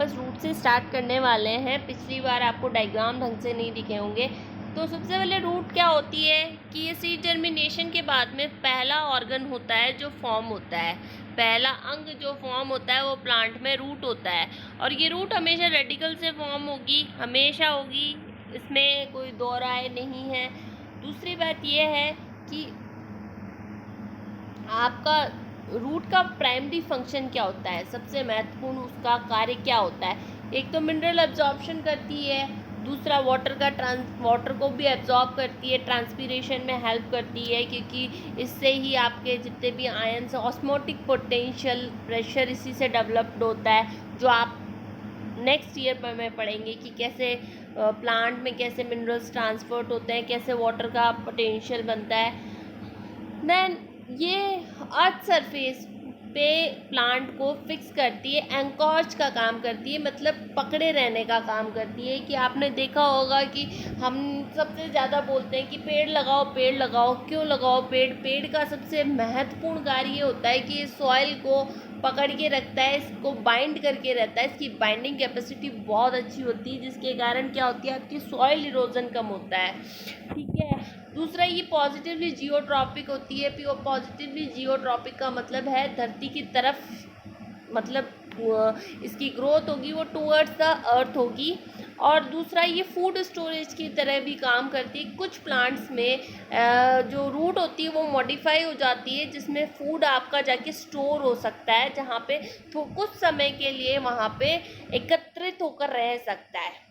Bus route से start करने वाले हैं। पिछली बार आपको डायग्राम ढंग से नहीं दिखे होंगे। तो सबसे पहले रूट क्या होती है कि ये सीड जर्मिनेशन के बाद में पहला ऑर्गन होता है जो फॉर्म होता है, पहला अंग जो फॉर्म होता है वो प्लांट में रूट होता है। और ये रूट हमेशा रेडिकल से फॉर्म होगी, हमेशा होगी, इसमें कोई दो राय नहीं है। दूसरी बात ये है कि आपका रूट का प्राइमरी फंक्शन क्या होता है, सबसे महत्वपूर्ण उसका कार्य क्या होता है। एक तो मिनरल एब्जॉर्प्शन करती है, दूसरा वाटर को भी एब्जॉर्ब करती है, ट्रांसपीरेशन में हेल्प करती है, क्योंकि इससे ही आपके जितने भी आयंस, ऑस्मोटिक पोटेंशियल प्रेशर इसी से डेवलप्ड होता है, जो आप नेक्स्ट ईयर पर में पढ़ेंगे कि कैसे प्लांट में कैसे मिनरल्स ट्रांसपोर्ट होते हैं, कैसे वाटर का पोटेंशियल बनता है। देन ये अर्थ सरफेस पे प्लांट को फिक्स करती है, एंकॉर्ज का काम करती है, मतलब पकड़े रहने का काम करती है। कि आपने देखा होगा कि हम सबसे ज़्यादा बोलते हैं कि पेड़ लगाओ पेड़ लगाओ, क्यों लगाओ पेड़। पेड़ का सबसे महत्वपूर्ण कार्य ये होता है कि ये सॉइल को पकड़ के रखता है, इसको बाइंड करके रहता है, इसकी बाइंडिंग कैपेसिटी बहुत अच्छी होती है, जिसके कारण क्या होती है आपकी सॉइल इरोजन कम होता है। ठीक है। दूसरा ये पॉजिटिवली जियोट्रॉपिक होती है। पॉजिटिवली जियोट्रॉपिक का मतलब है धरती की तरफ, मतलब इसकी ग्रोथ होगी वो टूवर्ड्स द अर्थ होगी। और दूसरा ये फूड स्टोरेज की तरह भी काम करती है। कुछ प्लांट्स में जो रूट होती है वो मॉडिफाई हो जाती है, जिसमें फूड आपका जाके स्टोर हो सकता है, जहाँ पे कुछ समय के लिए वहाँ पे एकत्रित होकर रह सकता है।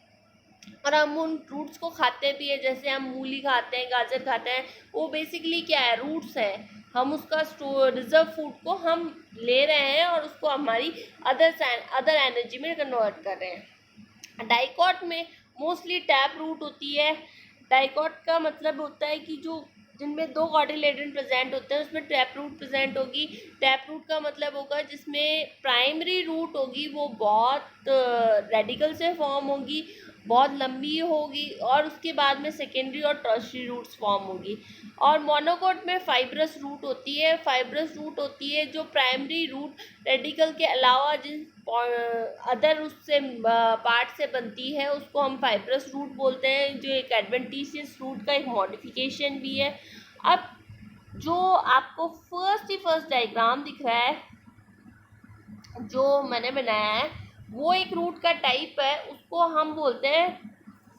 और हम उन रूट्स को खाते भी हैं, जैसे हम मूली खाते हैं, गाजर खाते हैं, वो बेसिकली क्या है, रूट्स हैं। हम उसका रिजर्व फूड को हम ले रहे हैं और उसको हमारी अदर एनर्जी में कन्वर्ट कर रहे हैं। डाइकॉट में मोस्टली टैप रूट होती है। डाइकॉट का मतलब होता है कि जो जिनमें दो कॉटिलेडन प्रेजेंट होते हैं उसमें टैप रूट प्रेजेंट होगी। टैप रूट का मतलब होगा जिसमें प्राइमरी रूट होगी वो बहुत रेडिकल से फॉर्म होगी, बहुत लंबी होगी, और उसके बाद में सेकेंडरी और टर्शियरी रूट्स फॉर्म होगी। और मोनोकोट में फाइब्रस रूट होती है। फाइब्रस रूट होती है जो प्राइमरी रूट रेडिकल के अलावा जिन अदर उससे पार्ट से बनती है उसको हम फाइब्रस रूट बोलते हैं, जो एक एडवेंटिशियस रूट का एक मॉडिफिकेशन भी है। अब जो आपको फर्स्ट डायग्राम दिख रहा है जो मैंने बनाया है, वो एक रूट का टाइप है, उसको हम बोलते हैं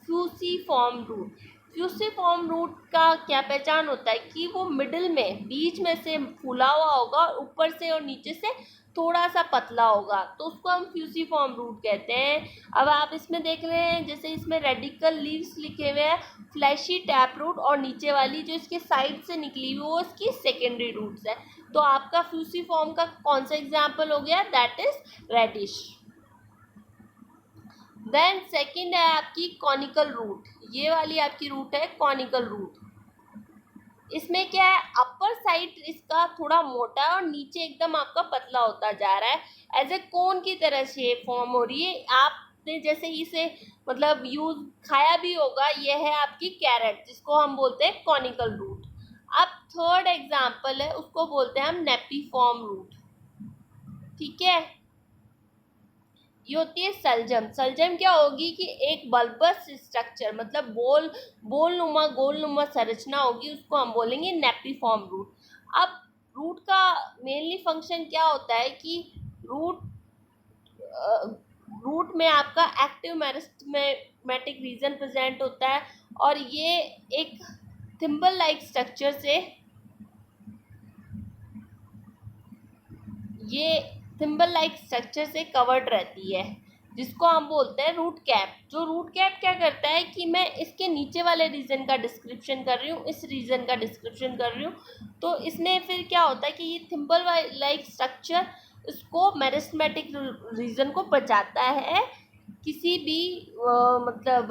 फ्यूसिफॉर्म रूट। फ्यूसिफॉर्म रूट का क्या पहचान होता है कि वो मिडिल में, बीच में से फूला हुआ होगा और ऊपर से और नीचे से थोड़ा सा पतला होगा, तो उसको हम फ्यूसिफॉर्म रूट कहते हैं। अब आप इसमें देख रहे हैं जैसे इसमें रेडिकल लीव्स लिखे हुए हैं, फ्लैशी टैप रूट, और नीचे वाली जो इसके साइड से निकली हुई वो इसकी सेकेंडरी रूट्स है। तो आपका फ्यूसिफॉर्म का कौन सा एग्जाम्पल हो गया, that is reddish. Then second है आपकी कॉनिकल रूट। ये वाली आपकी रूट है कॉनिकल रूट। इसमें क्या है, अपर साइड इसका थोड़ा मोटा है और नीचे एकदम आपका पतला होता जा रहा है, एज ए कोन की तरह शेप फॉर्म हो रही है। आपने जैसे इसे मतलब यूज खाया भी होगा, ये है आपकी कैरेट, जिसको हम बोलते हैं कॉनिकल रूट। अब थर्ड एग्जाम्पल है, उसको बोलते हैं हम नेपीफॉर्म रूट। ठीक है। ये होती है सलजम। सलजम क्या होगी कि एक बल्बस स्ट्रक्चर, मतलब गोलनुमा संरचना होगी, उसको हम बोलेंगे नेपीफॉर्म रूट। अब रूट का मेनली फंक्शन क्या होता है कि रूट में आपका एक्टिव मेरिस्टेमेटिक रीजन प्रेजेंट होता है, और ये एक थिम्बल लाइक स्ट्रक्चर से कवर्ड रहती है, जिसको हम बोलते हैं रूट कैप। जो रूट कैप क्या करता है कि मैं इसके नीचे वाले रीजन का डिस्क्रिप्शन कर रही हूँ, इस रीजन का डिस्क्रिप्शन कर रही हूँ, तो इसमें फिर क्या होता है कि ये थिम्बल लाइक स्ट्रक्चर इसको मेरिस्टेमेटिक रीजन को बचाता है किसी भी मतलब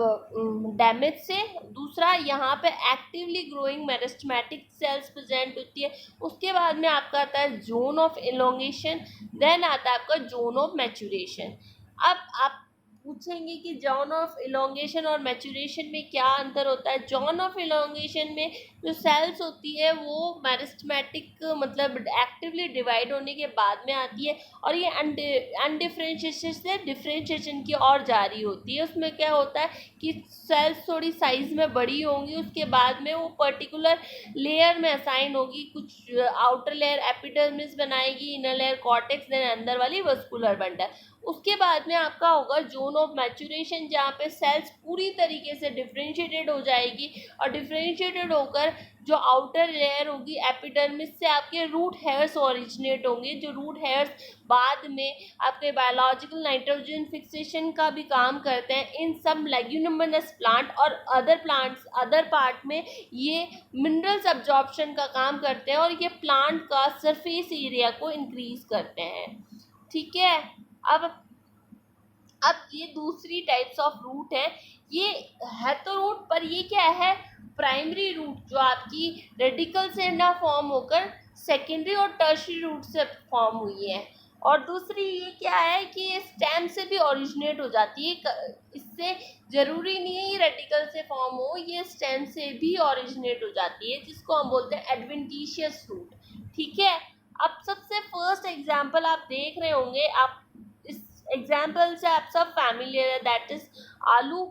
डैमेज से। दूसरा, यहाँ पे actively growing meristematic cells present होती है। उसके बाद में आपका आता है जोन ऑफ इलोंगेशन, देन आता है आपका जोन ऑफ मैचुरेशन। अब आप पूछेंगे कि जॉन ऑफ इलोंगेशन और मैचुरेशन में क्या अंतर होता है। जॉन ऑफ इलोंगेशन में जो सेल्स होती है वो मेरिस्टेमेटिक मतलब एक्टिवली डिवाइड होने के बाद में आती है, और ये अनडिफ्रेंशिएशन से डिफ्रेंशिएशन की ओर जारी होती है। उसमें क्या होता है कि सेल्स थोड़ी साइज में बड़ी होंगी, उसके बाद में वो पर्टिकुलर लेयर में असाइन होगी। कुछ आउटर लेयर एपिडर्मिस बनाएगी, इनर लेयर कॉर्टेक्स, देन अंदर वाली वस्कुलर बंडल। उसके बाद में आपका होगा जोन ऑफ मैचुरेशन, जहाँ पे सेल्स पूरी तरीके से डिफ्रेंशिएटेड हो जाएगी, और डिफ्रेंशिएटेड होकर जो आउटर लेयर होगी एपिडर्मिस से आपके रूट हेयर्स ओरिजिनेट होंगे। जो रूट हेयर्स बाद में आपके बायोलॉजिकल नाइट्रोजन फिक्सेशन का भी काम करते हैं। इन सब लेग्यूमिनस प्लांट और अदर प्लांट्स अदर पार्ट में ये मिनरल्स अब्जॉर्प्शन का काम करते हैं, और ये प्लांट का सरफेस एरिया को इंक्रीज करते हैं। ठीक है। अब ये दूसरी टाइप्स ऑफ रूट है। ये है तो रूट, पर ये क्या है, प्राइमरी रूट जो आपकी रेडिकल से ना फॉर्म होकर सेकेंडरी और टर्शियरी रूट से फॉर्म हुई है। और दूसरी ये क्या है कि ये स्टेम से भी ओरिजिनेट हो जाती है। इससे ज़रूरी नहीं है ये रेडिकल से फॉर्म हो, ये स्टेम से भी ओरिजिनेट हो जाती है, जिसको हम बोलते हैं एडवेंटिशियस रूट। ठीक है। अब सबसे फर्स्ट एग्जाम्पल आप देख रहे होंगे, आप इस एग्जाम्पल से आप सब फैमिलियर है, दैट इज आलू,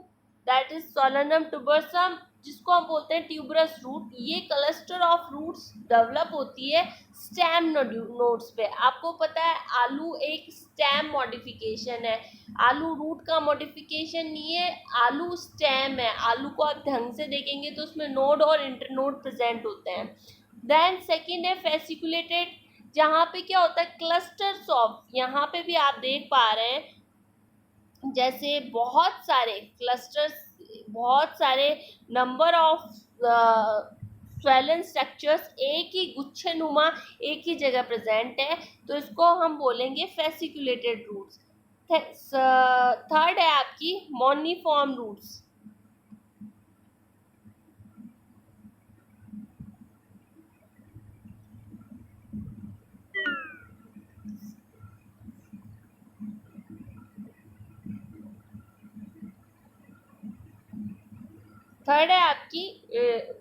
दैट इज सोलेनम टुबरसम, जिसको हम बोलते हैं ट्यूबरस रूट। ये क्लस्टर ऑफ रूट्स डेवलप होती है स्टेम नोड्स पे। आपको पता है आलू एक स्टेम मॉडिफिकेशन है, आलू रूट का मॉडिफिकेशन नहीं है, आलू स्टेम है। आलू को आप ढंग से देखेंगे तो उसमें नोड और इंटरनोड प्रेजेंट होते हैं। देन सेकेंड है फेसिकुलेटेड, जहाँ पे क्या होता है क्लस्टर्स ऑफ, यहाँ पे भी आप देख पा रहे हैं जैसे बहुत सारे क्लस्टर्स, बहुत सारे नंबर ऑफ स्वेलन स्ट्रक्चर्स एक ही गुच्छे नुमा एक ही जगह प्रेजेंट है, तो इसको हम बोलेंगे फेसिकुलेटेड रूट्स। थर्ड है आपकी मोनिफॉर्म रूट्स। थर्ड है आपकी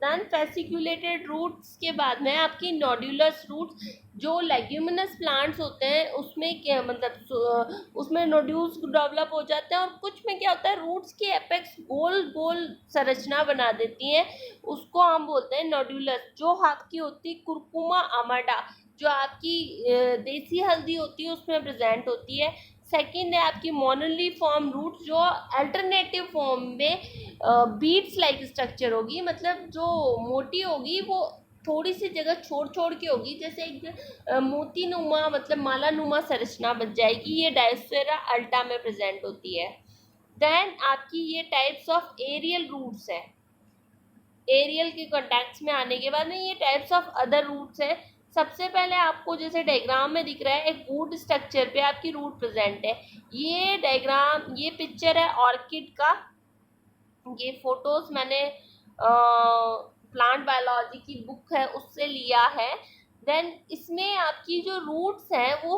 नॉन फेसिकुलेटेड रूट्स के बाद में आपकी नोड्यूलस रूट्स। जो लेग्यूमिनस प्लांट्स होते हैं उसमें क्या मतलब उसमें नोड्यूल्स डेवलप हो जाते हैं, और कुछ में क्या होता है रूट्स की एपेक्स गोल गोल संरचना बना देती हैं, उसको हम बोलते हैं नोड्यूलस। जो आपकी होती है कुरकुमा अमाडा, जो आपकी देसी हल्दी होती है उसमें प्रेजेंट होती है। सेकेंड है आपकी मोनोली फॉर्म रूट, जो अल्टरनेटिव फॉर्म में बीट्स लाइक स्ट्रक्चर होगी, मतलब जो मोटी होगी वो थोड़ी सी जगह छोड़ छोड़ के होगी, जैसे एक मोती नुमा मतलब माला नुमा संरचना बन जाएगी। ये डायोस्फेरा अल्टा में प्रेजेंट होती है। देन आपकी ये टाइप्स ऑफ एरियल रूट्स है। एरियल के कॉन्टेक्ट्स में आने के बाद में ये टाइप्स ऑफ अदर रूट्स हैं। सबसे पहले आपको जैसे डायग्राम में दिख रहा है एक वुड स्ट्रक्चर पे आपकी रूट प्रेजेंट है। ये डायग्राम, ये पिक्चर है ऑर्किड का। ये फोटोज मैंने प्लांट बायोलॉजी की बुक है उससे लिया है। देन इसमें आपकी जो रूट्स हैं वो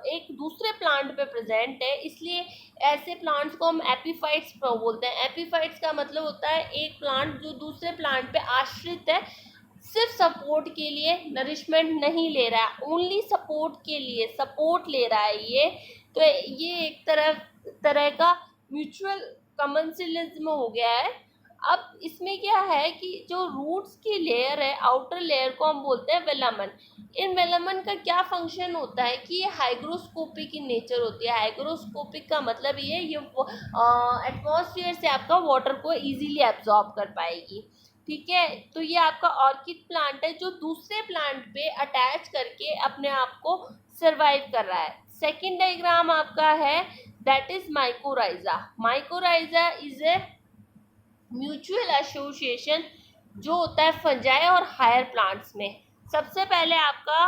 एक दूसरे प्लांट पे प्रेजेंट है, इसलिए ऐसे प्लांट्स को हम एपीफाइट्स बोलते हैं। एपीफाइट्स का मतलब होता है एक प्लांट जो दूसरे प्लांट पे आश्रित है, सिर्फ सपोर्ट के लिए, नरिशमेंट नहीं ले रहा है, ओनली सपोर्ट के लिए सपोर्ट ले रहा है ये। तो ये एक तरह का म्यूचुअल कमेंसिलिज्म हो गया है। अब इसमें क्या है कि जो रूट्स की लेयर है, आउटर लेयर को हम बोलते हैं वेलामन। इन वेलामन का क्या फंक्शन होता है कि ये हाइग्रोस्कोपिक इन नेचर होती है। हाइग्रोस्कोपिक का मतलब ये एटमॉस्फेयर से आपका वाटर को इजीली एब्जॉर्ब कर पाएगी। ठीक है। तो ये आपका ऑर्किड प्लांट है जो दूसरे प्लांट पे अटैच करके अपने आप को सरवाइव कर रहा है। सेकेंड डायग्राम आपका है that is mycorrhiza. Mycorrhiza is a mutual association जो होता है फंजाई और हायर प्लांट्स में। सबसे पहले आपका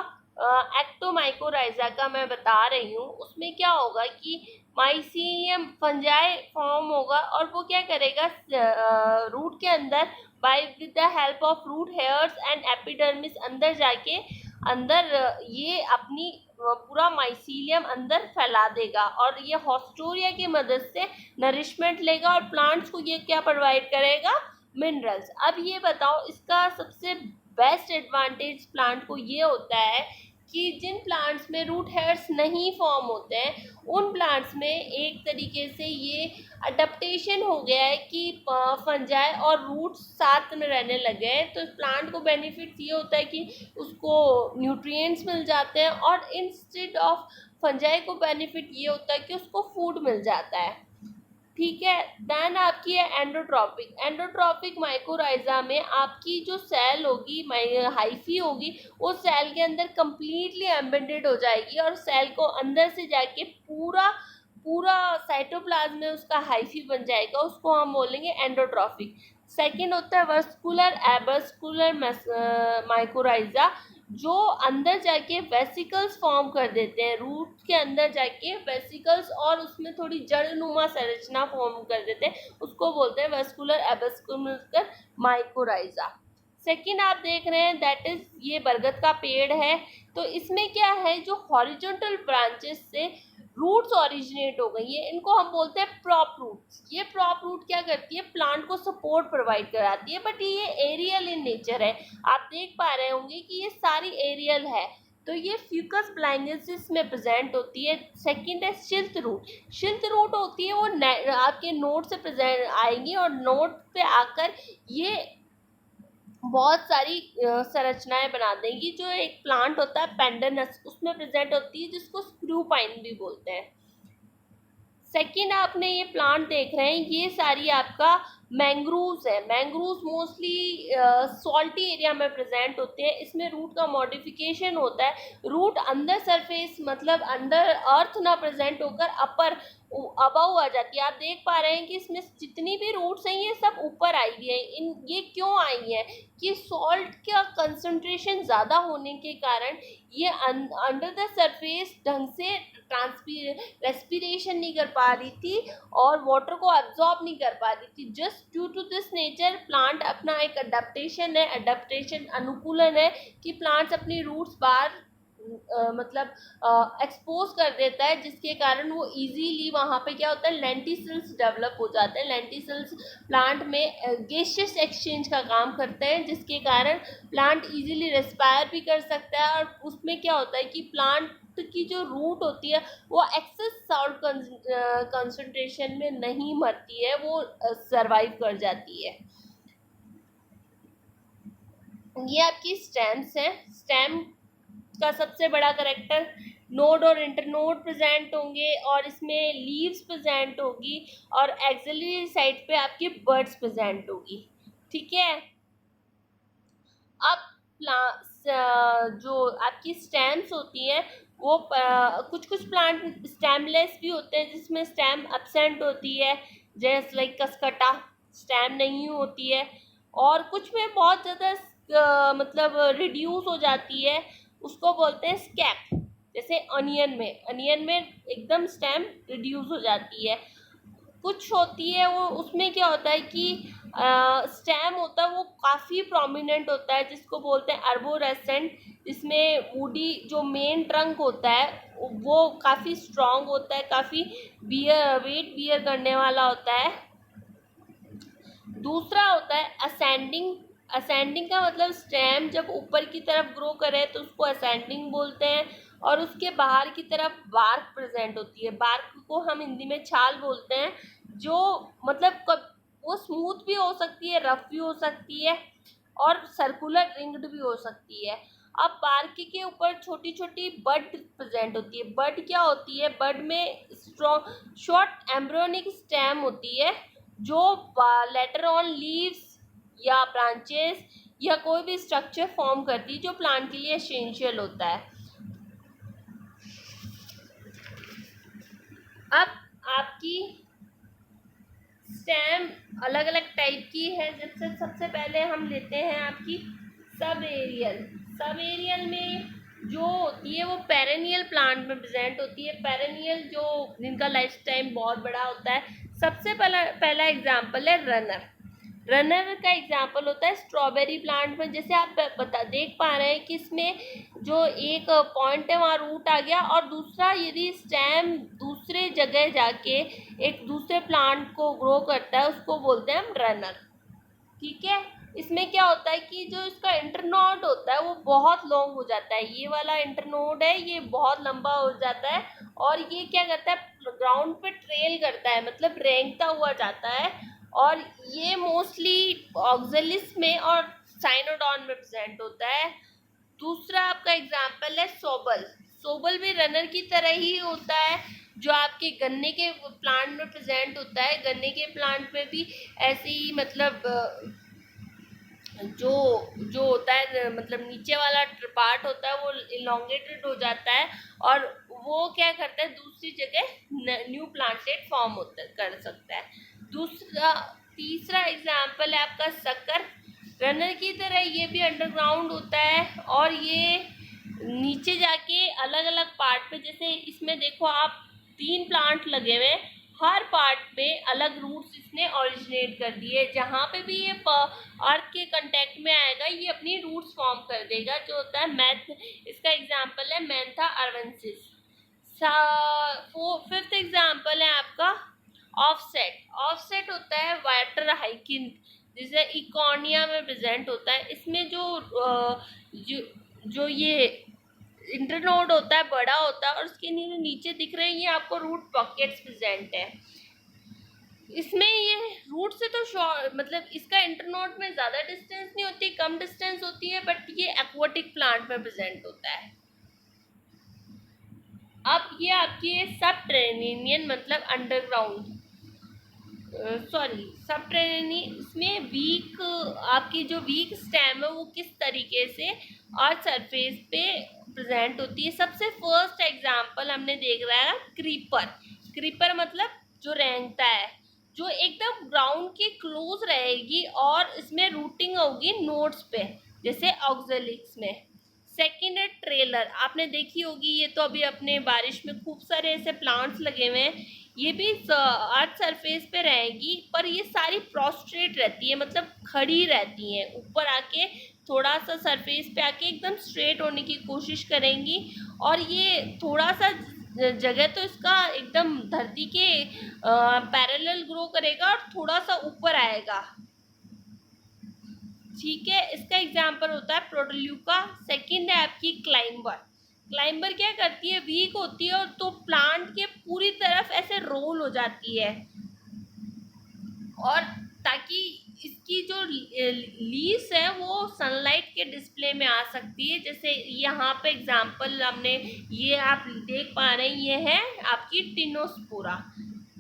एक्टोमाइकोराइजा का मैं बता रही हूँ। उसमें क्या होगा कि माइसीनियम फंजाई फॉर्म होगा, और वो क्या करेगा रूट के अंदर by with the help of root hairs and epidermis अंदर जाके अंदर ये अपनी पूरा माइसीलियम अंदर फैला देगा और ये हॉस्टोरिया की मदद से नरिशमेंट लेगा और प्लांट्स को ये क्या प्रोवाइड करेगा, मिनरल्स। अब ये बताओ इसका सबसे बेस्ट एडवांटेज प्लांट को ये होता है कि जिन प्लांट्स में रूट हेयर्स नहीं फॉर्म होते हैं उन प्लांट्स में एक तरीके से ये अडेप्टेशन हो गया है कि फंजाई और रूट्स साथ में रहने लगे हैं। तो प्लांट को बेनिफिट ये होता है कि उसको न्यूट्रिएंट्स मिल जाते हैं और इंस्टेड ऑफ फंजाई को बेनिफिट ये होता है कि उसको फूड मिल जाता है। ठीक है, देन आपकी है एंडोट्रॉपिक। एंडोट्रॉपिक माइकोराइजा में आपकी जो सेल होगी, हाइफी होगी, वो सेल के अंदर कंप्लीटली एम्बेडेड हो जाएगी और सेल को अंदर से जाके पूरा पूरा साइटोप्लाज्म में उसका हाइफी बन जाएगा, उसको हम बोलेंगे एंडोट्रॉपिक। सेकेंड होता है वस्कुलर एबस्कुलर माइकोराइजा, जो अंदर जाके वेसिकल्स फॉर्म कर देते हैं, रूट के अंदर जाके वेसिकल्स और उसमें थोड़ी जड़नुमा संरचना फॉर्म कर देते हैं, उसको बोलते हैं वस्कुलर एबस्कुलर माइकोराइजा। सेकेंड आप देख रहे हैं दैट इज ये बरगद का पेड़ है। तो इसमें क्या है, जो हॉरिजॉन्टल ब्रांचेस से रूट्स ओरिजिनेट हो गई है, इनको हम बोलते हैं प्रॉप रूट्स। ये प्रॉप रूट क्या करती है, प्लांट को सपोर्ट प्रोवाइड कराती है, बट ये एरियल इन नेचर है। आप देख पा रहे होंगे कि ये सारी एरियल है। तो ये फ्यूकस ब्लाइंगेसिस में प्रेजेंट होती है। सेकंड है शिल्थ रूट। शिल्थ रूट होती है वो आपके नोड से प्रेजेंट आएंगी और नोड पे आकर ये बहुत सारी संरचनाएं बना देंगी। जो एक प्लांट होता है पेंडनस, उसमें प्रेजेंट होती है, जिसको स्क्रू पाइन भी बोलते हैं। सेकेंड आपने ये प्लांट देख रहे हैं, ये सारी आपका मैंग्रूव्स है। मैंग्रूव्स मोस्टली सॉल्टी एरिया में प्रेजेंट होते हैं। इसमें रूट का मॉडिफिकेशन होता है, रूट अंदर सरफेस मतलब अंदर अर्थ ना प्रेजेंट होकर अपर अबव आ जाती है। आप देख पा रहे हैं कि इसमें जितनी भी रूट्स हैं ये सब ऊपर आई हुई है। ये क्यों आई है कि सॉल्ट का कंसंट्रेशन ज़्यादा होने के कारण ये अंडर द सरफेस ढंग से रेस्पिरेशन नहीं कर पा रही थी और वाटर को एब्जॉर्ब नहीं कर पा रही थी। Just due to this nature plant अपना एक अडेप्टेशन है, अडेप्टेशन अनुकूलन है कि प्लांट्स अपनी रूट्स बाहर मतलब एक्सपोज कर देता है, जिसके कारण वो इजीली वहाँ पे क्या होता है, लेंटिसल्स डेवलप हो जाते हैं। लेंटिसल्स प्लांट में गैसियस एक्सचेंज का काम करते हैं, जिसके कारण प्लांट इजीली रेस्पायर भी कर सकता है। और उसमें क्या होता है कि प्लांट की जो रूट होती है वो एक्सेस सॉल्ट कंसंट्रेशन में नहीं मरती है, वो सरवाइव कर जाती है। ये आपकी स्टेम्स हैं। स्टेम का सबसे बड़ा करेक्टर नोड और इंटरनोड प्रेजेंट होंगे और इसमें लीव्स प्रेजेंट होगी और एक्सिलरी साइड पे आपकी बर्ड्स प्रेजेंट होगी। ठीक है, अब जो आपकी स्टेम्स होती हैं वो कुछ कुछ प्लांट स्टेमलेस भी होते हैं, जिसमें स्टेम एब्सेंट होती है, जैसे लाइक कसकटा स्टेम नहीं होती है। और कुछ में बहुत ज़्यादा मतलब रिड्यूस हो जाती है, उसको बोलते हैं स्कैप। जैसे अनियन में एकदम स्टेम रिड्यूस हो जाती है। कुछ होती है वो, उसमें क्या होता है कि स्टेम होता है वो काफ़ी प्रोमिनेंट होता है, जिसको बोलते हैं अर्बोरेसेंट। जिसमें वुडी जो मेन ट्रंक होता है वो काफ़ी स्ट्रॉन्ग होता है, काफ़ी वेट बियर करने वाला होता है। दूसरा होता है असेंडिंग। असेंडिंग का मतलब स्टेम जब ऊपर की तरफ ग्रो करे तो उसको असेंडिंग बोलते हैं। और उसके बाहर की तरफ बार्क प्रेजेंट होती है। बार्क को हम हिंदी में छाल बोलते हैं, जो मतलब वो स्मूथ भी हो सकती है, रफ भी हो सकती है और सर्कुलर रिंग्ड भी हो सकती है। अब बार्क के ऊपर छोटी छोटी बड प्रेजेंट होती है। बड क्या होती है, बड में स्ट्रॉन्ग शॉर्ट एम्ब्रियोनिक स्टेम होती है, जो लेटर ऑन लीव्स या ब्रांचेस या कोई भी स्ट्रक्चर फॉर्म करती है, जो प्लांट के लिए एसेंशियल होता है। अब आपकी स्टेम अलग अलग टाइप की है। जैसे सबसे पहले हम लेते हैं आपकी सब एरियल। सब एरियल में जो होती है वो पेरेनियल प्लांट में प्रेजेंट होती है। पेरेनियल जो जिनका लाइफ टाइम बहुत बड़ा होता है। सबसे पहला एग्जाम्पल है रनर। रनर का एग्जाम्पल होता है स्ट्रॉबेरी प्लांट में, जैसे आप देख पा रहे हैं कि इसमें जो एक पॉइंट है वहाँ रूट आ गया, और दूसरा यदि स्टेम दूसरे जगह जाके एक दूसरे प्लांट को ग्रो करता है उसको बोलते हैं हम रनर। ठीक है, इसमें क्या होता है कि जो इसका इंटरनोड होता है वो बहुत लॉन्ग हो जाता है, ये वाला इंटरनोड है ये बहुत लंबा हो जाता है, और ये क्या करता है ग्राउंड पे ट्रेल करता है, मतलब रेंगता हुआ जाता है, और ये मोस्टली ऑक्जेलिस में और साइनोडॉन में प्रेजेंट होता है। दूसरा आपका एग्जाम्पल है सोबल। सोबल भी रनर की तरह ही होता है, जो आपके गन्ने के प्लांट में प्रेजेंट होता है। गन्ने के प्लांट में भी ऐसे ही मतलब जो जो होता है मतलब नीचे वाला पार्ट होता है वो इलोंगेटेड हो जाता है, और वो क्या करता है दूसरी जगह न्यू प्लांटेड फॉर्म होता कर सकता है। तीसरा एग्जाम्पल है आपका शक्कर। रनर की तरह ये भी अंडरग्राउंड होता है, और ये नीचे जाके अलग अलग पार्ट पे, जैसे इसमें देखो आप 3 प्लांट लगे हुए हैं, हर पार्ट में अलग रूट्स इसने ओरिजिनेट कर दिए। जहाँ पे भी ये अर्थ के कांटेक्ट में आएगा ये अपनी रूट्स फॉर्म कर देगा, जो होता है मैथ। इसका एग्जाम्पल है मैंथा अर्वेंसिस। फिफ्थ एग्जाम्पल है आपका ऑफसेट। ऑफसेट होता है वाटर हाइकिन, जिसे इकोनिया में प्रेजेंट होता है। इसमें जो ये इंटरनोड होता है बड़ा होता है, और उसके नीचे दिख रहे हैं ये आपको रूट पॉकेट्स प्रेजेंट है। इसमें ये रूट से तो मतलब इसका इंटरनोड में ज़्यादा डिस्टेंस नहीं होती, कम डिस्टेंस होती है, बट ये एक्वाटिक प्लांट में प्रेजेंट होता है। अब ये आपकी सबटेरेनियन मतलब अंडरग्राउंड, सबटेरेनियन, इसमें वीक आपकी जो वीक स्टेम है वो किस तरीके से अर्थ सरफेस पे प्रेजेंट होती है। सबसे फर्स्ट एग्जांपल हमने देख रहा है क्रीपर। क्रीपर मतलब जो रेंगता है, जो एकदम ग्राउंड के क्लोज रहेगी, और इसमें रूटिंग होगी नोड्स पे, जैसे ऑक्जेलिक्स में। सेकेंड है ट्रेलर, आपने देखी होगी, ये तो अभी अपने बारिश में खूब सारे ऐसे प्लांट्स लगे हुए हैं, ये भी अर्थ सरफेस पे रहेगी, पर ये सारी प्रोस्ट्रेट रहती है, मतलब खड़ी रहती हैं, ऊपर आके थोड़ा सा सरफेस पे आके एकदम स्ट्रेट होने की कोशिश करेंगी, और ये थोड़ा सा जगह तो इसका एकदम धरती के पैरेलल ग्रो करेगा और थोड़ा सा ऊपर आएगा। ठीक है, इसका एग्जाम्पल होता है प्रोटोल्यूका। सेकंड है आपकी क्लाइंबर। क्लाइंबर क्या करती है, वीक होती है, और तो प्लांट के पूरी तरफ ऐसे रोल हो जाती है, और ताकि इसकी जो लीव्स है वो सनलाइट के डिस्प्ले में आ सकती है। जैसे यहाँ पे एग्जाम्पल हमने ये आप देख पा रहे हैं, ये है आपकी टिनोस्पोरा।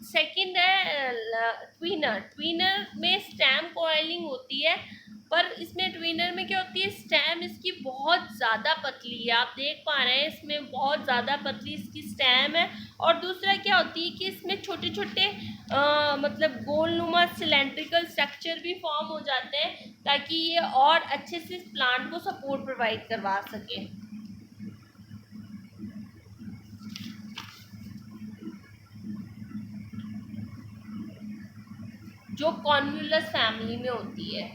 सेकंड है ट्विनर। ट्विनर में स्टेम कॉइलिंग होती है, पर इसमें ट्विनर में क्या होती है, स्टेम इसकी बहुत ज़्यादा पतली है, आप देख पा रहे हैं इसमें बहुत ज़्यादा पतली इसकी स्टेम है। और दूसरा क्या होती है कि इसमें छोटे छोटे मतलब गोलनुमा सिलेंड्रिकल स्ट्रक्चर भी फॉर्म हो जाते हैं, ताकि ये और अच्छे से इस प्लांट को सपोर्ट प्रोवाइड करवा सके। जो कॉन्वुलस फैमिली में होती है।